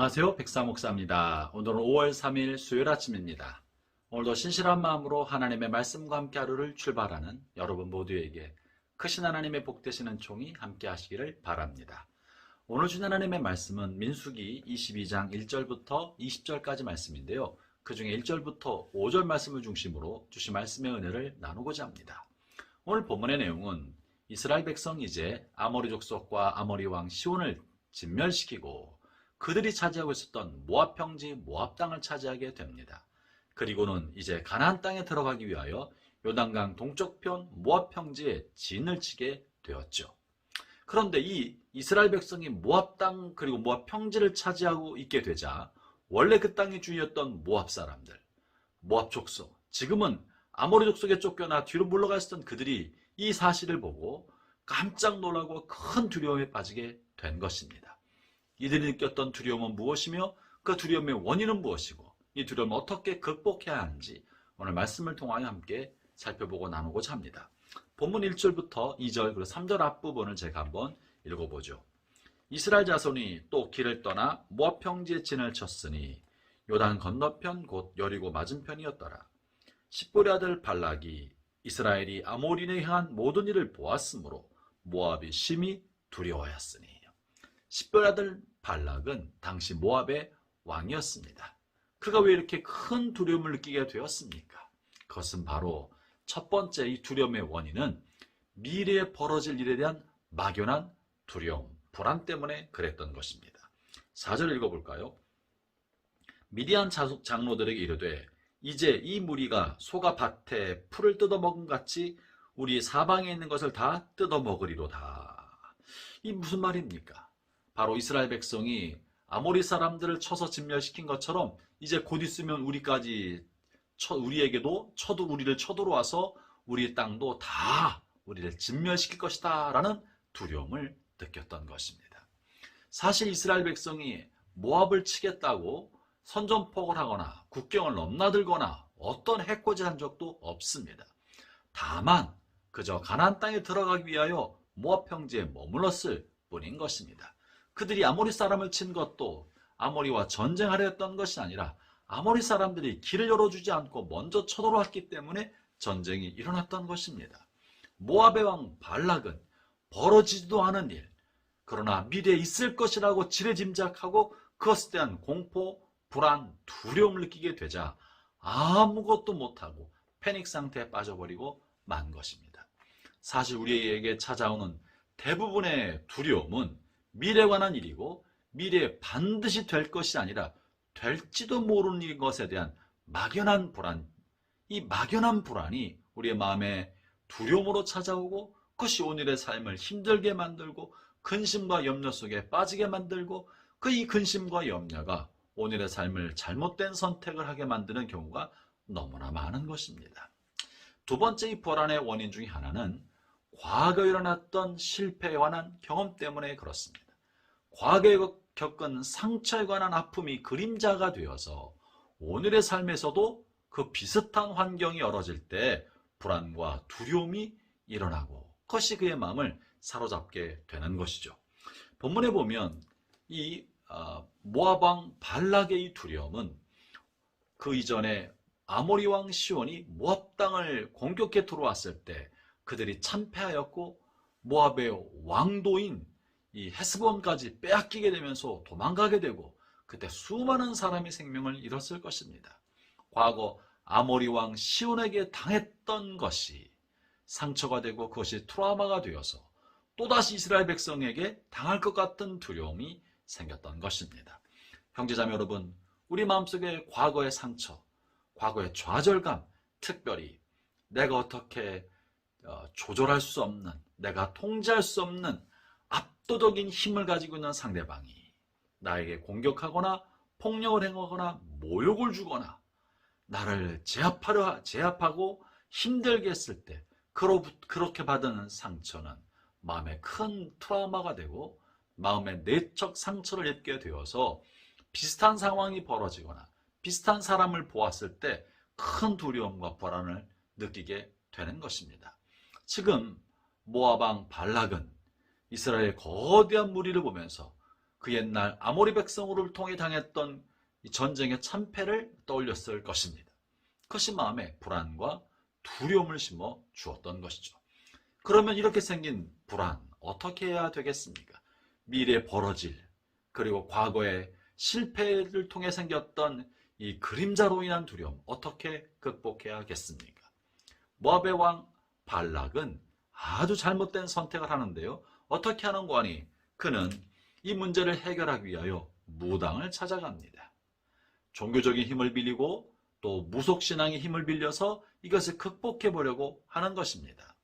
안녕하세요. 백사목사입니다. 오늘은 5월 3일 수요일 아침입니다. 오늘도 신실한 마음으로 하나님의 말씀과 함께 하루를 출발하는 여러분 모두에게 크신 하나님의 복 되시는 총이 함께 하시기를 바랍니다. 오늘 주신 하나님의 말씀은 민수기 22장 1절부터 20절까지 말씀인데요. 그 중에 1절부터 5절 말씀을 중심으로 주신 말씀의 은혜를 나누고자 합니다. 오늘 본문의 내용은 이스라엘 백성이 이제 아모리 족속과 아모리 왕 시온을 진멸시키고 그들이 차지하고 있었던 모압 평지 모압 땅을 차지하게 됩니다. 그리고는 이제 가나안 땅에 들어가기 위하여 요단강 동쪽편 모압 평지에 진을 치게 되었죠. 그런데 이 이스라엘 백성이 모압 땅 그리고 모압 평지를 차지하고 있게 되자 원래 그 땅의 주인이었던 모압 사람들, 모압 족속, 지금은 아모리 족속에 쫓겨나 뒤로 물러가 있었던 그들이 이 사실을 보고 깜짝 놀라고 큰 두려움에 빠지게 된 것입니다. 이들이 느꼈던 두려움은 무엇이며 그 두려움의 원인은 무엇이고 이 두려움을 어떻게 극복해야 하는지 오늘 말씀을 통하여 함께 살펴보고 나누고자 합니다. 본문 1절부터 2절 그리고 3절 앞부분을 제가 한번 읽어보죠. 이스라엘 자손이 또 길을 떠나 모압 평지에 진을 쳤으니 요단 건너편 곧 여리고 맞은편이었더라. 십볼의 아들 발락이 이스라엘이 아모리에 향한 모든 일을 보았으므로 모압이 심히 두려워하였으니 십볼의 아들 발락은 당시 모압의 왕이었습니다. 그가 왜 이렇게 큰 두려움을 느끼게 되었습니까? 그것은 바로 첫 번째 이 두려움의 원인은 미래에 벌어질 일에 대한 막연한 두려움, 불안 때문에 그랬던 것입니다. 4절 읽어볼까요? 미디안 장로들에게 이르되 이제 이 무리가 소가 밭에 풀을 뜯어먹은 같이 우리 사방에 있는 것을 다 뜯어먹으리로다. 이 무슨 말입니까? 바로 이스라엘 백성이 아모리 사람들을 쳐서 진멸시킨 것처럼 이제 곧 있으면 우리에게도 우리를 쳐들어와서 우리 땅도 다 우리를 진멸시킬 것이다 라는 두려움을 느꼈던 것입니다. 사실 이스라엘 백성이 모압을 치겠다고 선전포고를 하거나 국경을 넘나들거나 어떤 해코지를 한 적도 없습니다. 다만 그저 가나안 땅에 들어가기 위하여 모압 평지에 머물렀을 뿐인 것입니다. 그들이 아모리 사람을 친 것도 아모리와 전쟁하려 했던 것이 아니라 아모리 사람들이 길을 열어주지 않고 먼저 쳐들어왔기 때문에 전쟁이 일어났던 것입니다. 모압의 왕 발락은 벌어지지도 않은 일, 그러나 미래에 있을 것이라고 지레짐작하고 그것에 대한 공포, 불안, 두려움을 느끼게 되자 아무것도 못하고 패닉 상태에 빠져버리고 만 것입니다. 사실 우리에게 찾아오는 대부분의 두려움은 미래에 관한 일이고 미래에 반드시 될 것이 아니라 될지도 모르는 것에 대한 막연한 불안, 이 막연한 불안이 우리의 마음에 두려움으로 찾아오고 그것이 오늘의 삶을 힘들게 만들고 근심과 염려 속에 빠지게 만들고 이 근심과 염려가 오늘의 삶을 잘못된 선택을 하게 만드는 경우가 너무나 많은 것입니다. 두 번째 이 불안의 원인 중에 하나는 과거에 일어났던 실패에 관한 경험 때문에 그렇습니다. 과거에 겪은 상처에 관한 아픔이 그림자가 되어서 오늘의 삶에서도 그 비슷한 환경이 열어질 때 불안과 두려움이 일어나고 그것이 그의 마음을 사로잡게 되는 것이죠. 본문에 보면 이 모압 왕 발락의 이 두려움은 그 이전에 아모리 왕 시온이 모압 땅을 공격해 들어왔을 때 그들이 참패하였고 모압의 왕도인 이 헤스본까지 빼앗기게 되면서 도망가게 되고 그때 수많은 사람이 생명을 잃었을 것입니다. 과거 아모리 왕 시온에게 당했던 것이 상처가 되고 그것이 트라우마가 되어서 또다시 이스라엘 백성에게 당할 것 같은 두려움이 생겼던 것입니다. 형제자매 여러분, 우리 마음속에 과거의 상처, 과거의 좌절감, 특별히 내가 어떻게 조절할 수 없는, 내가 통제할 수 없는 압도적인 힘을 가지고 있는 상대방이 나에게 공격하거나 폭력을 행하거나 모욕을 주거나 나를 제압하고 힘들게 했을 때 그렇게 받은 상처는 마음에 큰 트라우마가 되고 마음의 내적 상처를 입게 되어서 비슷한 상황이 벌어지거나 비슷한 사람을 보았을 때 큰 두려움과 불안을 느끼게 되는 것입니다. 지금 모압 왕 발락은 이스라엘의 거대한 무리를 보면서 그 옛날 아모리 백성을 통해 당했던 이 전쟁의 참패를 떠올렸을 것입니다. 그것이 마음에 불안과 두려움을 심어 주었던 것이죠. 그러면 이렇게 생긴 불안 어떻게 해야 되겠습니까? 미래에 벌어질, 그리고 과거의 실패를 통해 생겼던 이 그림자로 인한 두려움 어떻게 극복해야겠습니까? 모압의 왕 발락은 아주 잘못된 선택을 하는데요. 어떻게 하는 거니? 그는 이 문제를 해결하기 위하여 무당을 찾아갑니다. 종교적인 힘을 빌리고 또 무속신앙의 힘을 빌려서 이것을 극복해 보려고 하는 것입니다.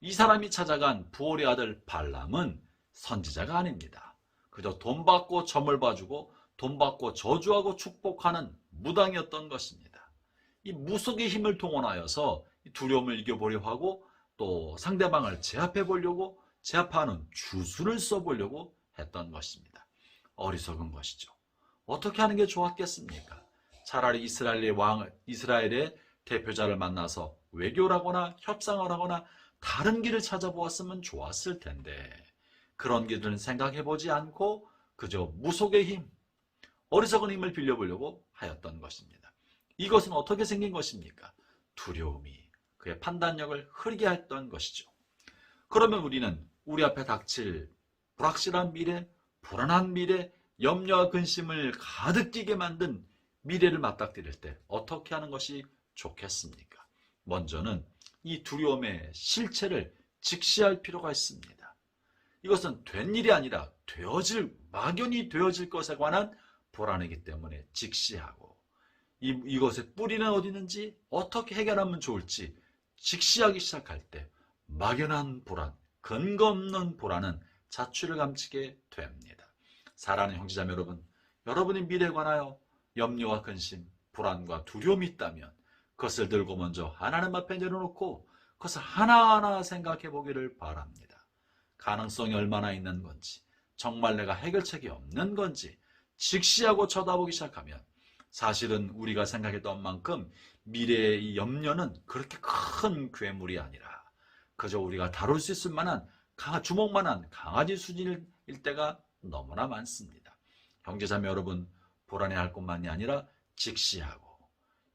이 사람이 찾아간 부올의 아들 발람은 선지자가 아닙니다. 그저 돈 받고 점을 봐주고 돈 받고 저주하고 축복하는 무당이었던 것입니다. 이 무속의 힘을 동원하여서 두려움을 이겨보려 하고 또 상대방을 제압해 보려고 제압하는 주술을 써보려고 했던 것입니다. 어리석은 것이죠. 어떻게 하는 게 좋았겠습니까? 차라리 이스라엘의 대표자를 만나서 외교를 하거나 협상을 하거나 다른 길을 찾아보았으면 좋았을 텐데 그런 길은 생각해보지 않고 그저 무속의 힘, 어리석은 힘을 빌려보려고 하였던 것입니다. 이것은 어떻게 생긴 것입니까? 두려움이 그의 판단력을 흐리게 했던 것이죠. 그러면 우리는 우리 앞에 닥칠 불확실한 미래, 불안한 미래, 염려와 근심을 가득 끼게 만든 미래를 맞닥뜨릴 때 어떻게 하는 것이 좋겠습니까? 먼저는 이 두려움의 실체를 직시할 필요가 있습니다. 이것은 된 일이 아니라 막연히 되어질 것에 관한 불안이기 때문에 직시하고 이것의 뿌리는 어디 있는지 어떻게 해결하면 좋을지 직시하기 시작할 때 막연한 불안, 근거 없는 불안은 자취를 감추게 됩니다. 사랑하는 형제자매 여러분, 여러분의 미래에 관하여 염려와 근심, 불안과 두려움이 있다면 그것을 들고 먼저 하나님 앞에 내려놓고 그것을 하나하나 생각해 보기를 바랍니다. 가능성이 얼마나 있는 건지, 정말 내가 해결책이 없는 건지 직시하고 쳐다보기 시작하면 사실은 우리가 생각했던 만큼 미래의 이 염려는 그렇게 큰 괴물이 아니라 그저 우리가 다룰 수 있을 만한 주먹만한 강아지 수준일 때가 너무나 많습니다. 형제자매 여러분, 불안해할 것만이 아니라 직시하고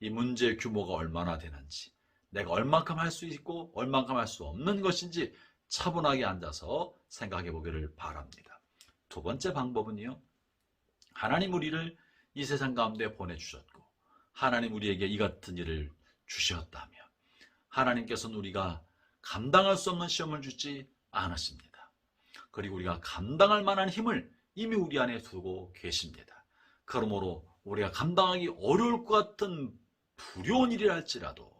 이 문제의 규모가 얼마나 되는지, 내가 얼만큼 할 수 있고 얼만큼 할 수 없는 것인지 차분하게 앉아서 생각해 보기를 바랍니다. 두 번째 방법은요, 하나님 우리를 이 세상 가운데 보내주셨고 하나님 우리에게 이 같은 일을 주셨다면 하나님께서는 우리가 감당할 수 없는 시험을 주지 않으십니다. 그리고 우리가 감당할 만한 힘을 이미 우리 안에 두고 계십니다. 그러므로 우리가 감당하기 어려울 것 같은 두려운 일이라 할지라도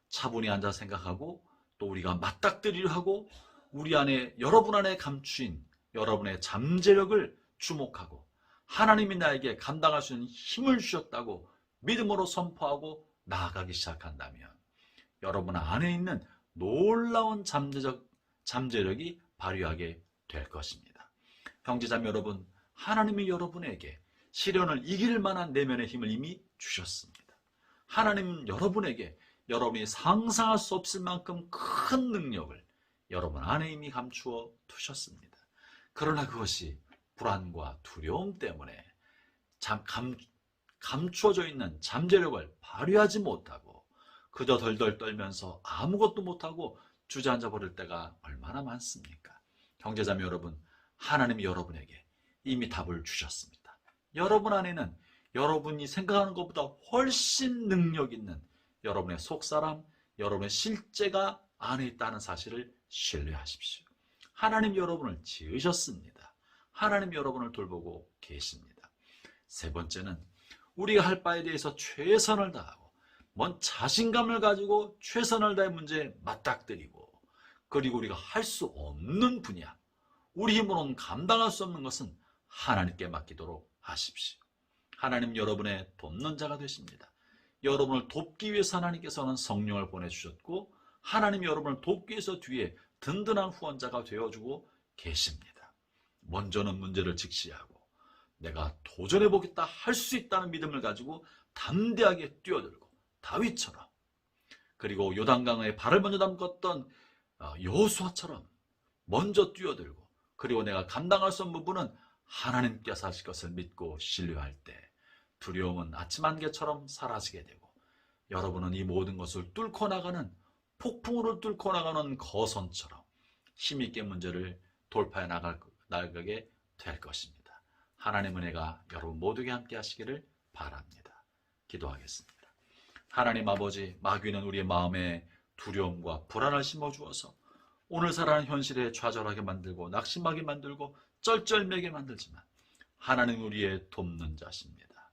차분히 앉아 생각하고 또 우리가 맞닥뜨리려 하고 우리 안에 여러분 안에 감추인 여러분의 잠재력을 주목하고 하나님이 나에게 감당할 수 있는 힘을 주셨다고 믿음으로 선포하고 나아가기 시작한다면 여러분 안에 있는 놀라운 잠재력이 발휘하게 될 것입니다. 형제자매 여러분, 하나님이 여러분에게 시련을 이길 만한 내면의 힘을 이미 주셨습니다. 하나님은 여러분에게 여러분이 상상할 수 없을 만큼 큰 능력을 여러분 안에 이미 감추어 두셨습니다. 그러나 그것이 불안과 두려움 때문에 감추어져 있는 잠재력을 발휘하지 못하고 그저 덜덜 떨면서 아무것도 못하고 주저앉아 버릴 때가 얼마나 많습니까? 형제자매 여러분, 하나님이 여러분에게 이미 답을 주셨습니다. 여러분 안에는 여러분이 생각하는 것보다 훨씬 능력 있는 여러분의 속사람, 여러분의 실제가 안에 있다는 사실을 신뢰하십시오. 하나님 여러분을 지으셨습니다. 하나님 여러분을 돌보고 계십니다. 세 번째는 우리가 할 바에 대해서 최선을 다하고 자신감을 가지고 최선을 다해 문제에 맞닥뜨리고 그리고 우리가 할 수 없는 분야, 우리 힘으로는 감당할 수 없는 것은 하나님께 맡기도록 하십시오. 하나님 여러분의 돕는 자가 되십니다. 여러분을 돕기 위해서 하나님께서는 성령을 보내주셨고 하나님 여러분을 돕기 위해서 뒤에 든든한 후원자가 되어주고 계십니다. 먼저는 문제를 직시하고 내가 도전해보겠다 할 수 있다는 믿음을 가지고 담대하게 뛰어들고 다윗처럼 그리고 요단강에 발을 먼저 담궜던 여호수아처럼 먼저 뛰어들고 그리고 내가 감당할 수 없는 부분은 하나님께서 하실 것을 믿고 신뢰할 때 두려움은 아침 안개처럼 사라지게 되고 여러분은 이 모든 것을 뚫고 나가는 폭풍우를 뚫고 나가는 거선처럼 힘있게 문제를 돌파해 나가게 될 것입니다. 하나님의 은혜가 여러분 모두에게 함께 하시기를 바랍니다. 기도하겠습니다. 하나님 아버지, 마귀는 우리의 마음에 두려움과 불안을 심어주어서 오늘 살아가는 현실에 좌절하게 만들고 낙심하게 만들고 쩔쩔매게 만들지만 하나님 우리의 돕는 자십니다.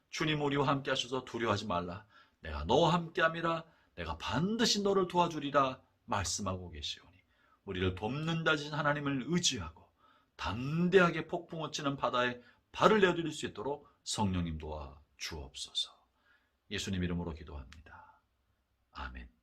주님 우리와 함께 하셔서 두려워하지 말라. 내가 너와 함께함이라. 내가 반드시 너를 도와주리라 말씀하고 계시오니 우리를 돕는 자신 하나님을 의지하고 담대하게 폭풍우 치는 바다에 발을 내어드릴 수 있도록 성령님 도와 주옵소서. 예수님 이름으로 기도합니다. 아멘.